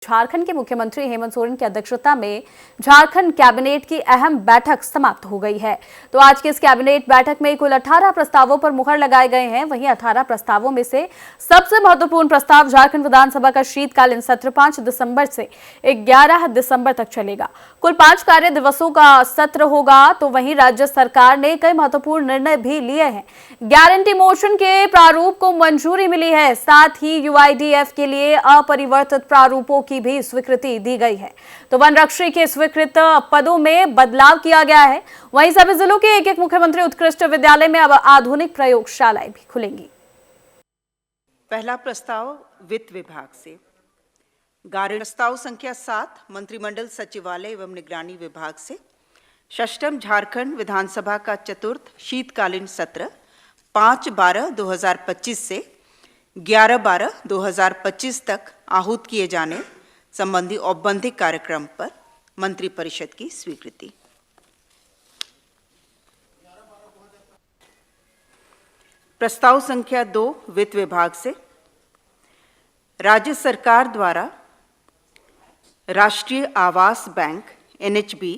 झारखंड के मुख्यमंत्री हेमंत सोरेन की अध्यक्षता में झारखंड कैबिनेट की अहम बैठक समाप्त हो गई है। तो आज की इस कैबिनेट बैठक में कुल 18 प्रस्तावों पर मुहर लगाए गए हैं। वहीं 18 प्रस्तावों में से सबसे महत्वपूर्ण प्रस्ताव झारखंड विधानसभा का शीतकालीन सत्र 5 दिसंबर से 11 दिसंबर तक चलेगा। कुल 5 कार्य दिवसों का सत्र होगा। तो वहीं राज्य सरकार ने कई महत्वपूर्ण निर्णय भी लिए हैं। गारंटी मोशन के प्रारूप को मंजूरी मिली है। साथ ही यूआईडीएफ के लिए अपरिवर्तित प्रारूपों की भी स्वीकृति दी गई है। तो वन रक्षी के स्वीकृत पदों में बदलाव किया गया है। वहीं सभी जिलों के एक मुख्यमंत्री उत्कृष्ट विद्यालय में अब आधुनिक प्रयोगशालाएं भी खुलेंगी। पहला प्रस्ताव वित्त विभाग से। प्रस्ताव संख्या 7 मंत्रिमंडल सचिवालय एवं निगरानी विभाग से। षष्ठम झारखंड विधानसभा का चतुर्थ शीतकालीन सत्र 5/12/2025 से 11/12/2025 तक आहूत किए जाने संबंधी औपबंधिक कार्यक्रम पर मंत्रिपरिषद की स्वीकृति। प्रस्ताव संख्या 2 वित्त विभाग से। राज्य सरकार द्वारा राष्ट्रीय आवास बैंक (NHB)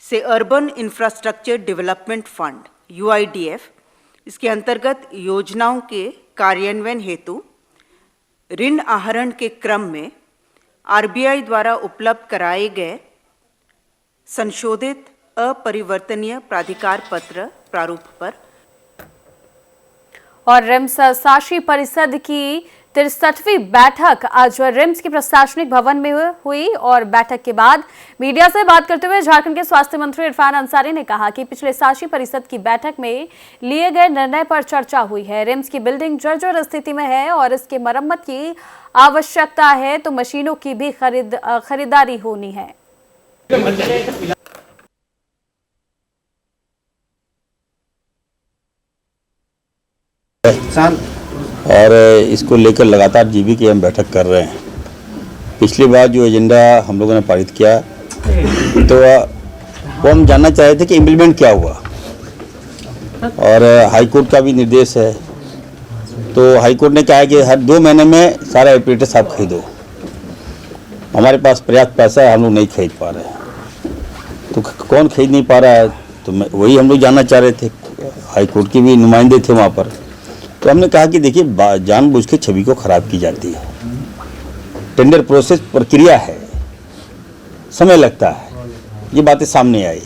से urban infrastructure development fund (UIDF) इसके अंतर्गत योजनाओं के कार्यान्वयन हेतु ऋण आहरण के क्रम में RBI द्वारा उपलब्ध कराए गए संशोधित अपरिवर्तनीय प्राधिकार पत्र प्रारूप पर और रिम्स शासी परिषद की 63वीं बैठक आज रिम्स के प्रशासनिक भवन में हुई। और बैठक के बाद मीडिया से बात करते हुए झारखंड के स्वास्थ्य मंत्री इरफान अंसारी ने कहा कि पिछले शासी परिषद की बैठक में लिए गए निर्णय पर चर्चा हुई है। रिम्स की बिल्डिंग जर्जर स्थिति में है और इसके मरम्मत की आवश्यकता है, तो मशीनों की भी खरीदारी होनी है। और इसको लेकर लगातार जीबी की हम बैठक कर रहे हैं। पिछली बार जो एजेंडा हम लोगों ने पारित किया तो वो हम जानना चाह रहे थे कि इम्प्लीमेंट क्या हुआ, और हाई कोर्ट का भी निर्देश है। तो हाई कोर्ट ने कहा है कि हर 2 महीने में सारा एपरेटस आप खरीदो। हमारे पास पर्याप्त पैसा है, हम लोग नहीं खरीद पा रहे हैं। तो कौन खरीद नहीं पा रहा है, तो वही हम लोग जानना चाह रहे थे। हाई कोर्ट के भी नुमाइंदे थे वहाँ पर। तो हमने कहा कि देखिए, जानबूझ के छवि को खराब की जाती है। टेंडर प्रोसेस प्रक्रिया है, समय लगता है, ये बातें सामने आई।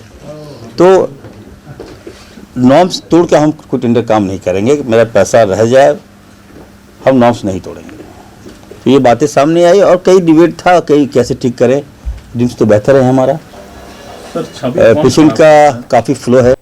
तो नॉर्म्स तोड़ के हम कोई टेंडर काम नहीं करेंगे। मेरा पैसा रह जाए, हम नॉर्म्स नहीं तोड़ेंगे। तो ये बातें सामने आई और कई डिबेट था, कई कैसे ठीक करें। रिम्स तो बेहतर है हमारा, पेशेंट का काफ़ी फ्लो है।